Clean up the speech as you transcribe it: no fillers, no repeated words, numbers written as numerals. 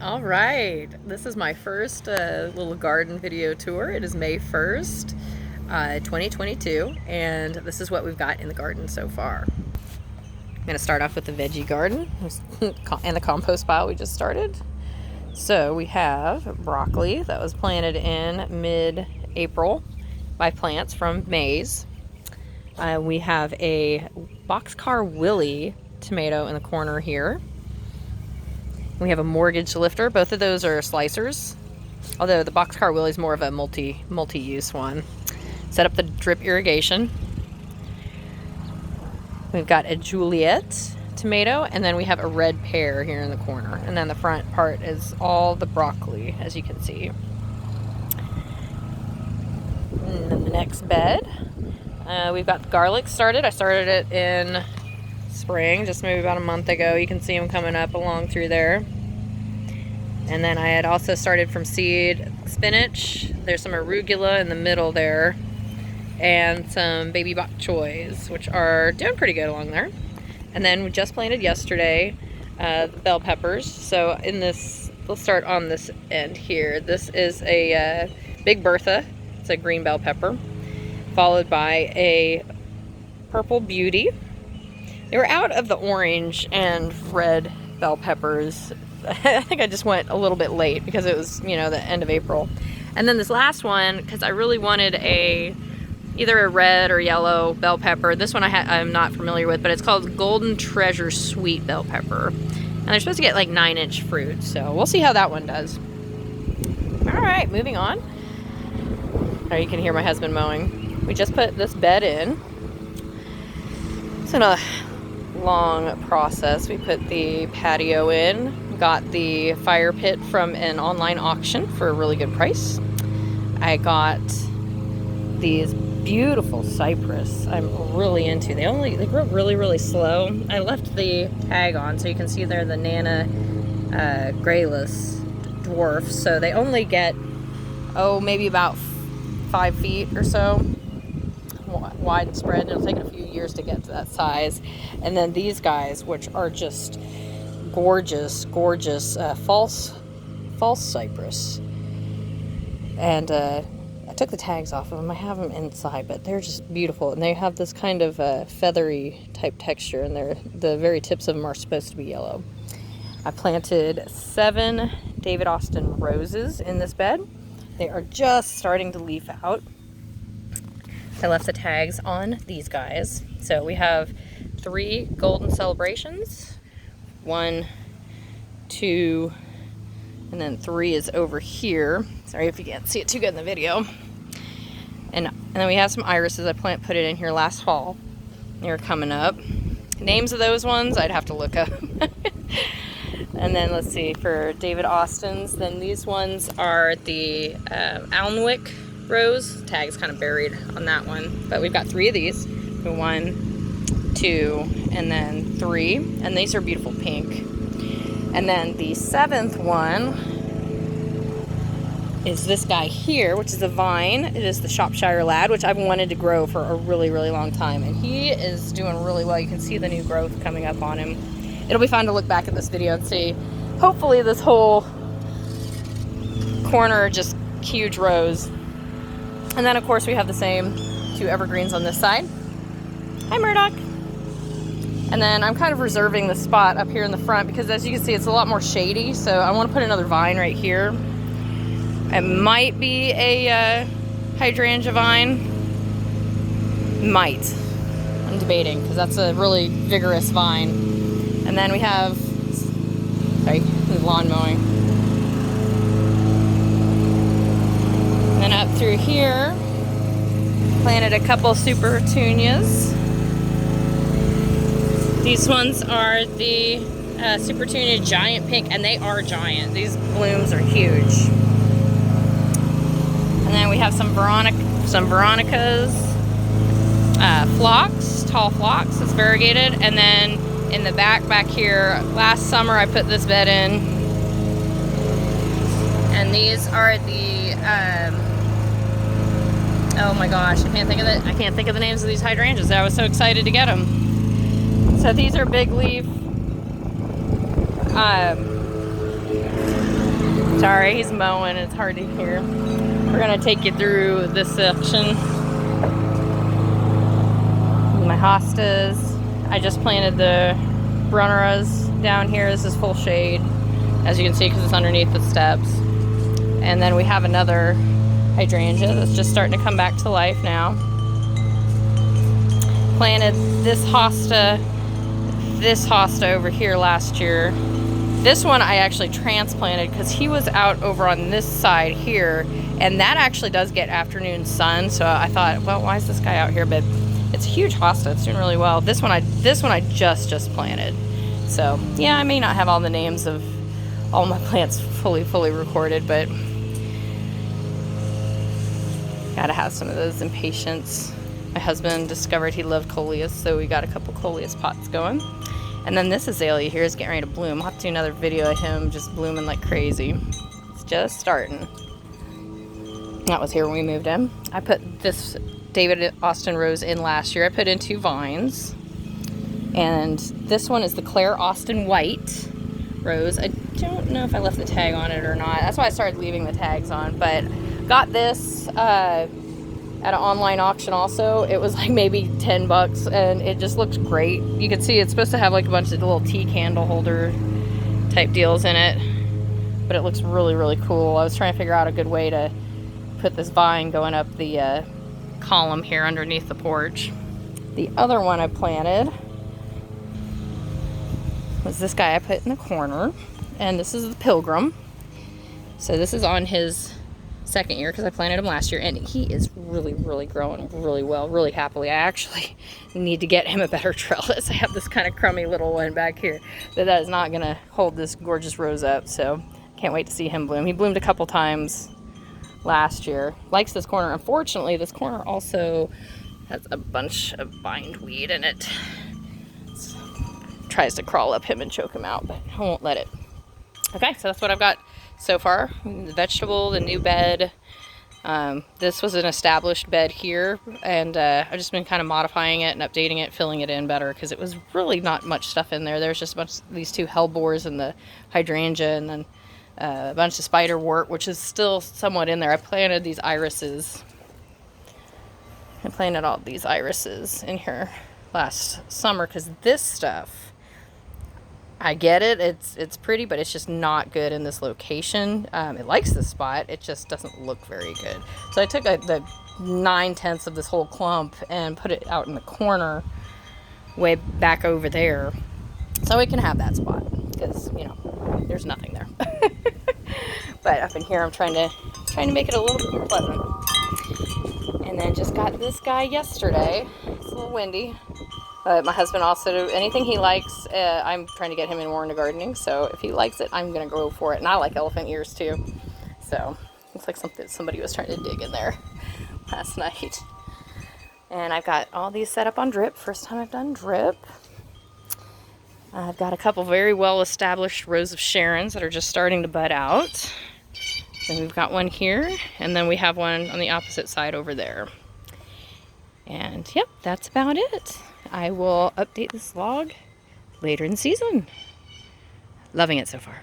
All right, this is my first little garden video tour. It is May 1st, 2022, and this is what we've got in the garden so far. I'm going to start off with the veggie garden and the compost pile we just started. So we have broccoli that was planted in mid-April by plants from Maze. We have a Boxcar Willie tomato in the corner here. We have a mortgage lifter. Both of those are slicers, although the Boxcar Willie is more of a multi-use one. Set up the drip irrigation. We've got a Juliet tomato, and then we have a red pear here in the corner. And then the front part is all the broccoli, as you can see. And then the next bed, we've got the garlic started. I started it in spring, just maybe about a month ago. You can see them coming up along through there. And then I had also started from seed spinach. There's some arugula in the middle there, and some baby bok choys, which are doing pretty good along there. And then we just planted yesterday the bell peppers. So in this, let's start on this end here. This is a Big Bertha. It's a green bell pepper, followed by a Purple Beauty. They were out of the orange and red bell peppers. I think I just went a little bit late because it was, the end of April. And then this last one, because I really wanted either a red or yellow bell pepper. This one I'm not familiar with, but it's called Golden Treasure Sweet Bell Pepper. And they're supposed to get like 9-inch fruit, so we'll see how that one does. All right, moving on. Oh, you can hear my husband mowing. We just put this bed in. It's been a long process. We put the patio in, got the fire pit from an online auction for a really good price. I got these beautiful cypress I'm really into. They grow really, really slow. I left the tag on so you can see they're the Nana Grayless dwarf. So they only get, maybe about 5 feet or so widespread. It'll take a few years to get to that size. And then these guys, which are just gorgeous false cypress. And I took the tags off of them. I have them inside, but they're just beautiful, and they have this kind of feathery type texture, and the very tips of them are supposed to be yellow. I planted 7 David Austin roses in this bed. They are just starting to leaf out. I left the tags on these guys. So we have 3 golden celebrations. 1, 2, and then 3 is over here. Sorry if you can't see it too good in the video. And then we have some irises I put it in here last fall. They're coming up. Names of those ones I'd have to look up. And then let's see, for David Austin's, then these ones are the Alnwick rose. Tag's kind of buried on that one, but we've got 3 of these. 1, 2, and then 3, and these are beautiful pink. And then the 7th one is this guy here, which is a vine. It is the Shropshire Lad, which I've wanted to grow for a really, really long time, and he is doing really well. You can see the new growth coming up on him. It'll be fun to look back at this video and see, hopefully this whole corner just huge rows. And then of course we have the same 2 evergreens on this side. Hi, Murdoch. And then I'm kind of reserving the spot up here in the front because, as you can see, it's a lot more shady, so I want to put another vine right here. It might be a hydrangea vine. Might. I'm debating because that's a really vigorous vine. And then we have, lawn mowing. And then up through here, planted a couple super petunias. These ones are the Super Petunia Giant Pink, and they are giant. These blooms are huge. And then we have some Veronicas, phlox, tall phlox. It's variegated. And then in the back here, last summer I put this bed in. And these are the oh my gosh, I can't think of the names of these hydrangeas. I was so excited to get them. So these are big leaf Sorry, he's mowing. It's hard to hear. We're gonna take you through this section. My hostas. I just planted the brunneras down here. This is full shade, as you can see, because it's underneath the steps. And then we have another hydrangea that's just starting to come back to life now. Planted this hosta over here last year. This one I actually transplanted because he was out over on this side here, and that actually does get afternoon sun. So I thought, well, why is this guy out here? But it's a huge hosta. It's doing really well. This one I just planted. So yeah, I may not have all the names of all my plants fully recorded, but gotta have some of those in patience. My husband discovered he loved coleus, so we got a couple coleus pots going. And then this azalea here is getting ready to bloom. I'll have to do another video of him just blooming like crazy. It's just starting. That was here when we moved in. I put this David Austin rose in last year. I put in 2 vines. And this one is the Claire Austin White rose. I don't know if I left the tag on it or not. That's why I started leaving the tags on. But got this at an online auction also. It was like maybe 10 bucks, and it just looks great. You can see it's supposed to have like a bunch of little tea candle holder type deals in it, but it looks really cool. I was trying to figure out a good way to put this vine going up the column here underneath the porch. The other one I planted was this guy I put in the corner, and this is the Pilgrim. So this is on his second year because I planted him last year, and he is really growing really well, really happily. I actually need to get him a better trellis. I have this kind of crummy little one back here that is not gonna hold this gorgeous rose up, so can't wait to see him bloom. He bloomed a couple times last year. Likes this corner. Unfortunately, this corner also has a bunch of bindweed in it. Tries to crawl up him and choke him out, but I won't let it. Okay, so that's what I've got so far. The vegetable, the new bed. This was an established bed here, and I've just been kind of modifying it and updating it, filling it in better, because it was really not much stuff in there. There's just a bunch of these 2 hellebores and the hydrangea, and then a bunch of spiderwort, which is still somewhat in there. I planted these irises. I planted all these irises in here last summer because this stuff, I get it, it's pretty, but it's just not good in this location. It likes this spot, it just doesn't look very good. So I took the 9/10 of this whole clump and put it out in the corner, way back over there, so we can have that spot, because, you know, there's nothing there. But up in here, I'm trying to make it a little bit more pleasant. And then just got this guy yesterday. It's a little windy. My husband also, anything he likes, I'm trying to get him more into gardening, so if he likes it, I'm going to go for it. And I like elephant ears too, so looks like somebody was trying to dig in there last night. And I've got all these set up on drip. First time I've done drip. I've got a couple very well established rows of Sharons that are just starting to bud out. And we've got one here, and then we have one on the opposite side over there. And yep, that's about it. I will update this vlog later in the season. Loving it so far.